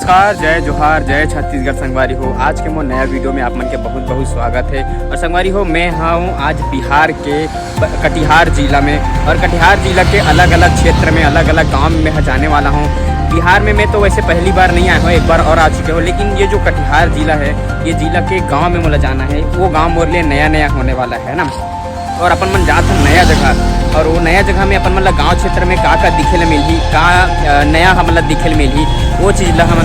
नमस्कार, जय जोहार, जय छत्तीसगढ़ संगवारी हो। आज के मोर नया वीडियो में आप मन के बहुत बहुत स्वागत है। और संगवारी हो, मैं हूँ आज बिहार के कटिहार जिला में, और कटिहार जिला के अलग अलग क्षेत्र में अलग अलग गांव में जाने वाला हूँ। बिहार में मैं तो वैसे पहली बार नहीं आया हूँ, एक बार और आ चुके हो, लेकिन ये जो कटिहार जिला है, ये जिला के गाँव में मुझे जाना है। वो गाँव मोरे लिए नया नया होने वाला है ना, और अपन मन जात हम नया जगह, और वो नया जगह में अपन मतलब गांव क्षेत्र में का दिखे ले मिलही, का नया हम मतलब दिखे ले मिलही, वो चीज़ ला हम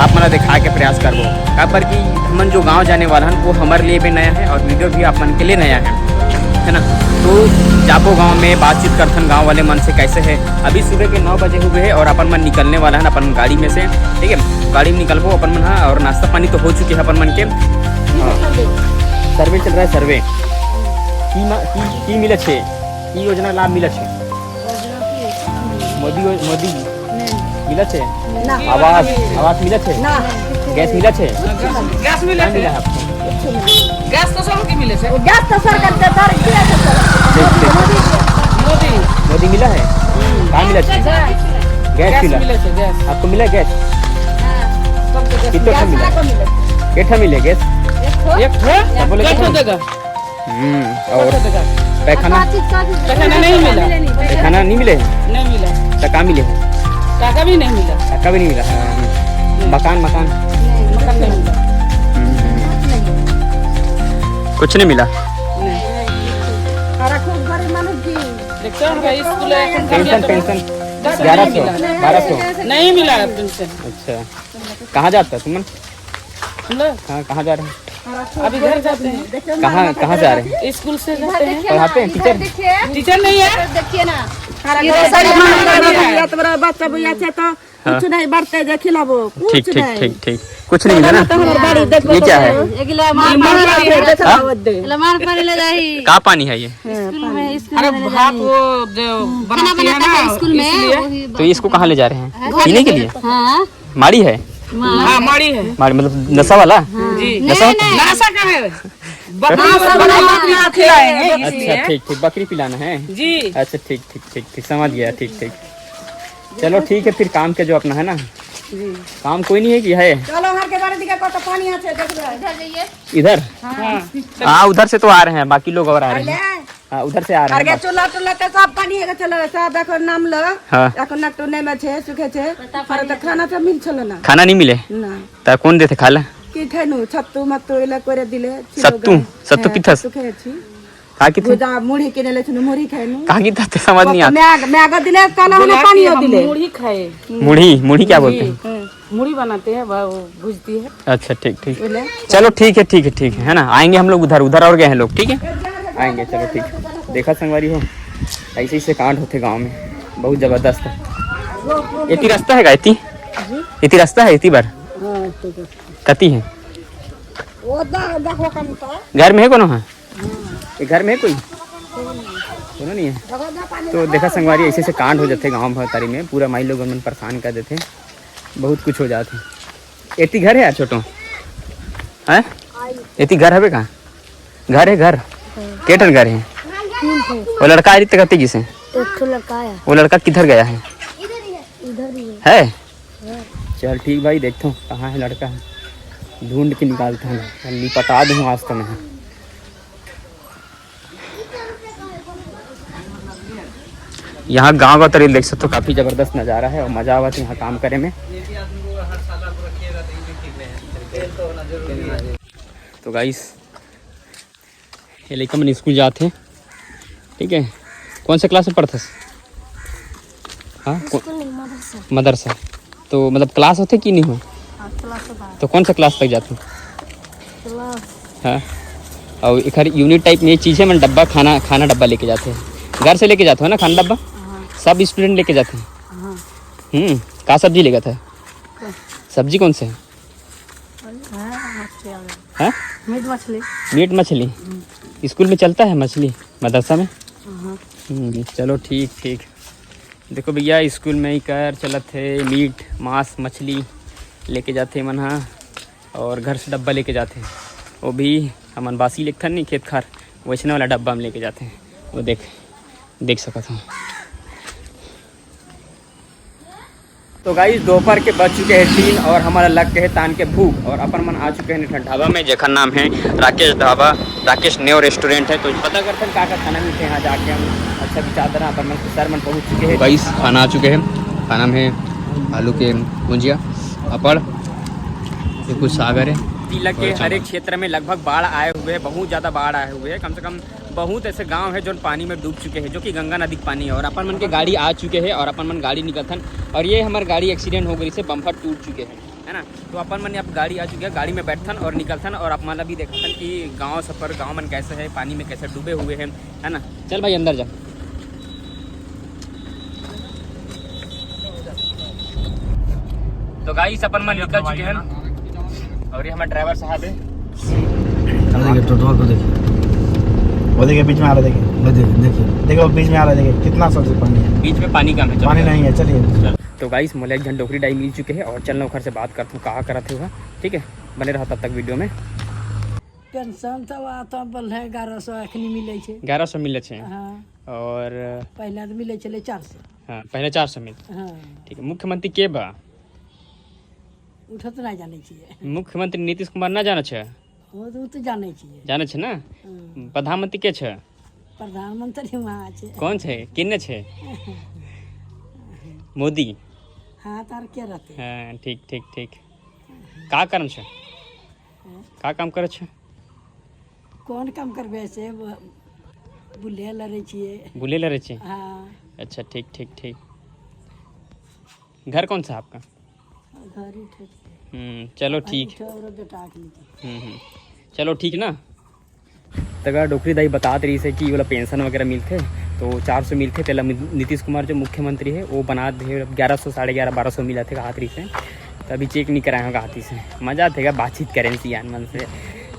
आप मतलब दिखा के प्रयास करबो। का पर कि हमन जो गांव जाने वाला हैं वो हमारे लिए भी नया है, और वीडियो भी आप मन के लिए नया है ना। तो जाबो गांव में बातचीत करथन गांव वाले मन से कैसे है। अभी सुबह के 9 बजे हुए है, और अपन मन निकलने वाला है अपन गाड़ी में से, ठीक है। गाड़ी में निकलबो अपन मन, हाँ, और नाश्ता पानी तो हो चुके हैं अपन मन के। सर्वे चल रहा है, सर्वे की मिले छे, की योजना लाभ मिले छे, मोदी मिले छे, आवास मिले छे, गैस मिले छे, गैस मिले मिला है आपको? गैस तो सब की मिले छे, गैस तो सरकार के तर किया मोदी मिला है, कहाँ मिला छे? गैस मिला छे, गैस आपको मिला गैस? सबको कितना मिला? कितना मिले गैस? एक है, बोले कैसे देगा? और पैखाना पैखाना नहीं मिला, पैखाना नहीं मिले, नहीं मिला, टका मिले, टाका भी नहीं मिला, टका भी नहीं मिला। मकान मकान नहीं मिला, कुछ नहीं मिला। देखते हैं भाई स्कूल पेंशन 1100 नहीं मिला पेंशन। अच्छा, कहाँ जाता है तुम? हम लोग कहाँ जा रहे हैं? अभी घर जाते हैं। कहाँ जा रहे हैं? स्कूल से जाते हैं। पढ़ाते हैं टीचर? टीचर नहीं है, देखिए ना, बच्चा भैया से तो कुछ नहीं बढ़ते जे खिलाबो, ठीक ठीक ठीक ठीक, कुछ नहीं मिला ना। ये क्या है? का पानी है ये? अरे भाप वो जो बनाती है ना स्कूल में, तो इसको कहाँ ले जा रहे हैं? पीने के लिए? हाँ माड़ी है? हाँ माड़ी है माड़ी मतलब नशा वाला? जी, नशा? नशा का है, अच्छा ठीक ठीक, बकरी पिलाना है जी। अच्छा ठीक ठीक ठीक ठीक, समझ गया, ठीक ठीक। चलो ठीक है, फिर काम के जो अपना है ना, काम कोई नहीं है कि है? चलो घर के बारे दिखा को तो पानी है, देख लो इधर? हाँ, उधर से तो आ रहे हैं, बाकी लोग और आ रहे हैं। हाँ, उधर से आ रहे हैं। चूल्हा टूल्हा के सब पानी है, चलो सब देखो नाम लो। हाँ, এখন একটু নেমে আছে সুখেছে আর তো খানাটা মিলছিল না खाना नहीं मिले না ता कौन देते खाला? কি খাইনু ছাতু মাতু এলা করে দিলে सत्तू पिथस খেয়েছি कहाँ की थी? বুদা মুড়ি কিনে লেছিল মুড়ি খাইনু कहाँ की था समझ नहीं आता। मैग दिले काला हने पानीও दिले मुड़ी खाए, मुड़ी क्या बोलते हैं? मुड़ी बनाते हैं, वो भुजती है। अच्छा ठीक ठीक, चलो ठीक है ठीक है ठीक है ना, आएंगे हम लोग उधर उधर और गए हैं लोग, ठीक है आएंगे। चलो ठीक, देखा संगवारी हो, ऐसे ही से कांड होते गांव में, बहुत जबरदस्त है। इतनी रास्ता है गायती, इतनी रास्ता है, इतनी बार कती है घर में है कोनो? है घर में है कोई? कोनो नहीं है। तो देखा संगवारी, ऐसे से कांड हो जाते गांव भरतारी में, पूरा माई लोग मन परेशान कर देते, बहुत कुछ हो जाते। इतनी घर है यार छोटो है, इतनी घर है कहाँ? घर है, घर केटन घर है? वो लड़का आई कती किसे? वो लड़का किधर गया है? है? चल ठीक भाई, देखता हूँ कहाँ है लड़का, ढूंढ के निकालता हूँ, निपटा दूँ आज तो मैं। यहाँ गांव का तरीका देख सकते हो, काफी जबरदस्त नज़ारा है, और मजा आवा यहाँ काम करे में। तो गाइस, ये लड़का मन स्कूल जाते हैं, ठीक है। कौन से क्लास में पढ़ते? हाँ, मदरसा। तो मतलब क्लास होते कि नहीं हो? तो कौन सा क्लास तक जाते? हाँ, और एक यूनिट टाइप में ये चीज़ है, मैं डब्बा खाना डब्बा लेके जाते हैं, घर से लेके जाते हो ना खाना डब्बा? सब स्टूडेंट लेके जाते हैं। का सब्जी लेगा था? सब्जी कौन से है? हाँ, मीट मछली स्कूल में चलता है, मछली मदरसा में? चलो ठीक ठीक। देखो भैया, स्कूल में ही कर चलत है, मीट मांस मछली लेके जाते हैं मन, हाँ, और घर से डब्बा लेके जाते हैं, वो भी हमन बासी लेखथन नहीं खेत खार, वैसने वाला डब्बा में लेके जाते हैं। वो देख सकता हूँ। तो गाइस दोपहर के बज चुके हैं 3 और हमारा लग के है तान के भूख और अपन मन आ चुके हैं ठंड ढाबा में जेखर नाम है राकेश ढाबा, राकेश नेव रेस्टोरेंट है। तो पता करते हैं क्या खाना मिलते हैं यहाँ जाके हम अच्छा विचार देना अपन मन सर मन पहुँच चुके हैं। गाइस खाना आ चुके हैं, खाना में आलू के भुजिया, पापड़, कुछ सागर है। जिला के हर एक क्षेत्र में लगभग बाढ़ आए हुए हैं, बहुत ज़्यादा बाढ़ आए हुए हैं। कम से कम बहुत ऐसे गांव है जो पानी में डूब चुके हैं, जो कि गंगा नदी पानी है। और अपन मन के गाड़ी आ चुके हैं और अपन मन गाड़ी निकलथन और ये हमारी गाड़ी एक्सीडेंट हो गई से बम्पर टूट चुके हैं, है ना। तो अपन मन अब गाड़ी आ चुके हैं, गाड़ी में बैठथन और निकलथन और अपन भी देखथन कि गाँव सफर गाँव मन कैसे है, पानी में कैसे डूबे हुए हैं, है ना। चल भाई अंदर जा। तो गाइस अपन मन निकल चुके हैं और ये हमारा ड्राइवर साहब है। देखिए टोटो को देखिए, वो देखिए बीच में आ रहा है, देखिए देखो बीच में आ रहा है, देखिए कितना सबसे पानी है, बीच में पानी कम है, पानी नहीं है। चलिए तो गाइस मोला एक झंडोखरी डाई मिल चुके हैं और चलना घर से बात करता हूँ कहाँ करते हुआ, ठीक है। बने रहा तब तक वीडियो में। पेंशन तो आता बल है 1100 अखनी मिले छे। 1100 मिले छे। हाँ। और पहले तो मिले चले 400। हाँ पहले 400 मिल। हाँ। ठीक है। मुख्यमंत्री के बा? उठत नहीं जाने चाहिए। मुख्यमंत्री नीतीश कुमार ना जाने छे? वो तो जाने चाहिए। जाने छे ना। हाँ। प्रधानमंत्री के छे? प्रधानमंत्री वहाँ छे। कौन छे? किन्ने छे? मोदी। हाँ तार के रहते। हाँ ठीक ठीक ठीक। का कारण छे? का काम करे छे? कौन काम करबे से बुले लरे छिए। बुले लरे छे? हाँ। अच्छा ठीक ठीक ठीक। घर कौन सा आपका? घर ही ठे। चलो ठीक। और बेटा के चलो ठीक ना। तगा डोकरी दाई बता रही से कि वाला पेंशन वगैरह मिलते तो 400 मिलते पहले नीतीश कुमार जो मुख्यमंत्री है वो बना दे 1100 1150 1200 मिला थे हाथी से। तो अभी चेक नहीं कराया होगा हाथी से, मज़ा आतेगा बातचीत करें सी यान मन से।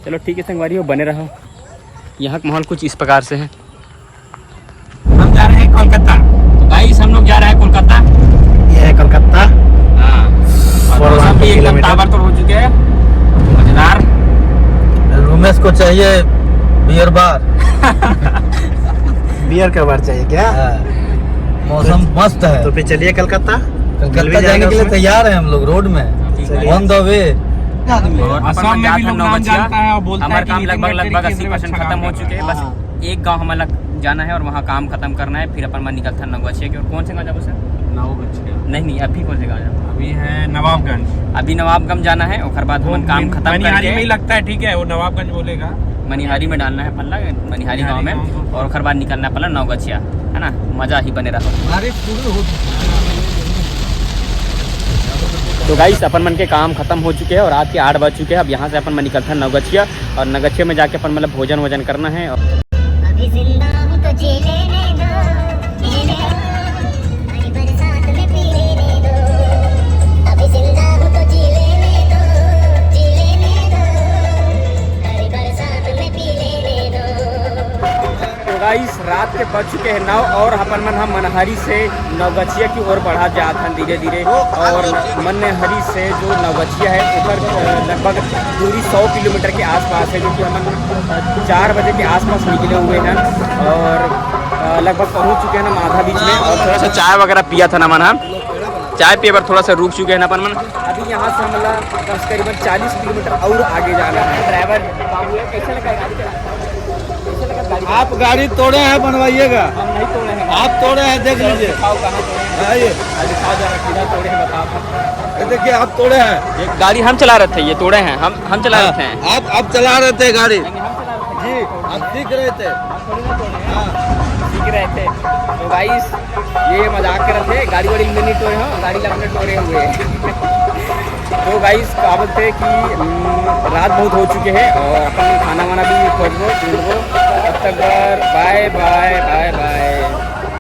चलो ठीक है संगवारी हो, बने रहो। यहाँ का माहौल कुछ इस प्रकार से है। हम जा रहे हैं कोलकाता। तो गाइस हम लोग जा रहे हैं कोलकाता। ये है कोलकाता। हाँ और सब भी एकदम ताबड़तोड़ हो चुके हैं। मजेदार। उमेश को चाहिए बियर बार। बियर का बार चाहिए क्या? मौसम मस्त है। तो फिर चलिए कलकत्ता। कलकत्ता जाने के लिए तैयार हैं हम लोग, रोड में ऑन द वे। असम में भी लोग नाम जानता है और बोलता है। हमारा काम लगभग 80% खत्म हो चुके हैं। बस एक गांव हमारा जाना है और वहाँ काम खत्म करना है, फिर अपन मन निकलता है नवगछिया की। और कौन से गाँव जाओ सर? नवगछिया नहीं, अभी कौन से गाँव जाओ? अभी है नवाबगंज। अभी नवाबगंज जाना है और बाद हम काम खत्म मनिहारी में ही लगता है, ठीक है। वो नवाबगंज बोलेगा, मनिहारी में डालना है पल्ला, मनिहारी गाँव में। और उसके बाद निकलना है पल्ला नवगछिया, है ना। मज़ा ही बने रहा। तो गाइस अपन मन के काम खत्म हो चुके हैं और रात के 8 बज चुके हैं। अब यहाँ से अपन मन निकलता है नवगछिया और नवगछिया में जाके अपन मतलब भोजन वोजन करना है। अभी जिंदा हूं तो जी लेने दो, हरी बरसात में पी लेने दो। अभी जिंदा हूं तो जी लेने दो, हरी बरसात में पी लेने दो। तो गाइस रात के बज चुके हैं 9 और अपन मन हम मनहरी से नवगछिया की ओर बढ़ा जाते हैं धीरे धीरे। और मनहरी से जो नवगछिया है ऊपर लगभग दूरी 100 किलोमीटर के आसपास है, जो कि हम 4 बजे के आसपास निकले हुए हैं और लगभग पहुंच चुके हैं हम आधा बीच में। और थोड़ा सा चाय वगैरह पिया था ना मन, हम चाय पिए पर थोड़ा सा रुक चुके हैं ना अपन मन। अभी यहाँ से मतलब करीबन 40 किलोमीटर और आगे जाना है। ड्राइवर बाबू है, कैसे लगा गाड़ी चलाना? आप गाड़ी तोड़े हैं, बनवाइएगा। हम नहीं तोड़े हैं। आप तोड़े हैं, देख लीजिए। दिखाओ कहाँ तोड़े हैं। आइए दिखाओ जरा किधर तोड़े हैं, बताओ। ये देखिए आप तोड़े हैं। ये गाड़ी हम चला रहे थे, ये तोड़े हैं। हम चला रहे थे। आप चला रहे थे गाड़ी? हम चला रहे थे जी, आप सीख रहे थे। सीख रहे थे। तो गाइस ये मजाक कर रहे थे, गाड़ी वाड़ी नहीं तोड़े हैं, गाड़ी लगने तोड़े हुए हैं। तो गाइस क्या बोलते हैं कि रात बहुत हो चुके हैं और अपन खाना वाना भी खोज लो ढूंढ लो। तब तक बाय बाय बाय बाय।